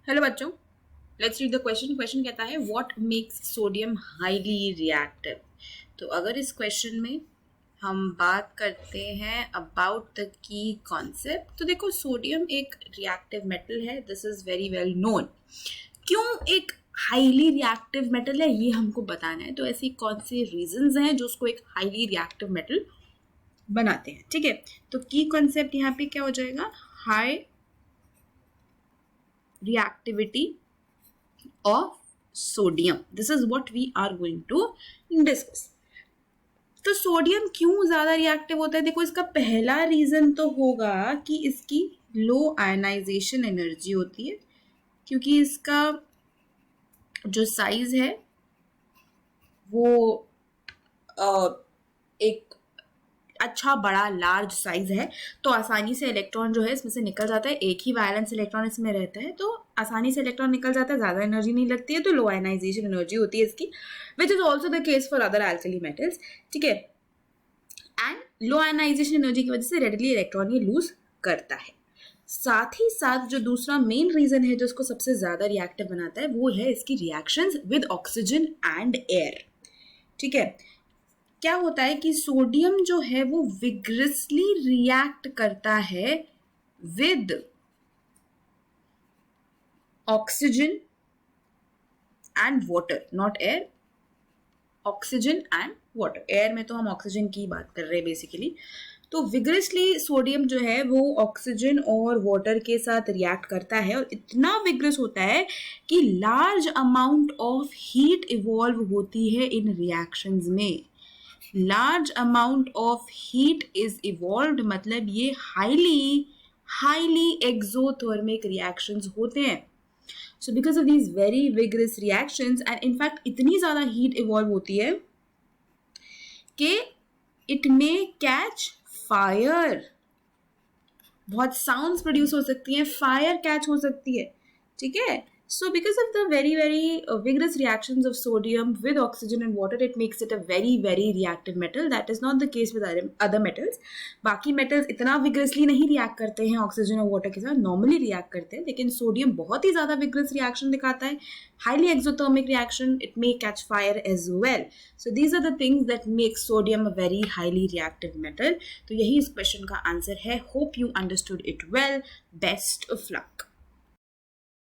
Hello बच्चों, let's read the question. Question कहता है what makes sodium highly reactive. तो अगर इस क्वेश्चन में हम बात करते हैं अबाउट द की कॉन्सेप्ट, तो देखो सोडियम एक रिएक्टिव मेटल है, this is very well known. क्यों एक हाईली रिएक्टिव मेटल है ये हमको बताना है। तो ऐसी कौन से रीजंस हैं जो उसको एक हाईली रिएक्टिव मेटल बनाते हैं। ठीक है, तो की कॉन्सेप्ट यहाँ पे क्या हो जाएगा, high reactivity of sodium. This is what we are going to discuss. तो सोडियम क्यों ज्यादा रिएक्टिव होता है? देखो, इसका पहला रीजन तो होगा कि इसकी लो आयनाइजेशन एनर्जी होती है, क्योंकि इसका जो साइज है वो एक अच्छा बड़ा लार्ज साइज है, तो आसानी से इलेक्ट्रॉन जो है इसमें से निकल जाता है। एक ही वैलेंस इलेक्ट्रॉन इसमें रहता है, तो आसानी से इलेक्ट्रॉन निकल जाता है, ज़्यादा एनर्जी नहीं लगती है, तो लो आयनाइजेशन एनर्जी होती है इसकी, which is also the case for other alkali metals. ठीक है, एंड लो आयनाइजेशन एनर्जी की वजह से रेडिली इलेक्ट्रॉन ये लूज करता है। साथ ही साथ जो दूसरा मेन रीजन है जो इसको सबसे ज्यादा रिएक्टिव बनाता है वो है इसकी reactions with oxygen and air. ठीक है, क्या होता है कि सोडियम जो है वो विग्रसली रिएक्ट करता है with oxygen and water, not air, oxygen and water. Air में तो हम ऑक्सीजन की बात कर रहे हैं बेसिकली। तो विग्रसली सोडियम जो है वो ऑक्सीजन और वाटर के साथ रिएक्ट करता है, और इतना विग्रस होता है कि large amount of heat evolve होती है इन रिएक्शंस में। Large amount of heat is evolve, मतलब ये हाईली एक्सोथर्मिक रिएक्शंस होते हैं। So because of these very vigorous reactions, and in fact इतनी ज्यादा हीट इवॉल्व होती है कि इट मे कैच फायर। बहुत साउंड्स प्रोड्यूस हो सकती हैं, फायर कैच हो सकती है। ठीक है, so because of the very vigorous reactions of sodium with oxygen and water, it makes it a very reactive metal. That is not the case with other metals. बाकी metals इतना vigorously नहीं react करते हैं oxygen और water के साथ, normally react करते हैं, लेकिन सोडियम बहुत ही ज्यादा vigorous reaction दिखाता है, highly exothermic reaction, it may catch fire as well. So these are the things that make sodium a very highly reactive metal. तो यही इस क्वेश्चन का आंसर है। Hope you understood it well. Best of luck.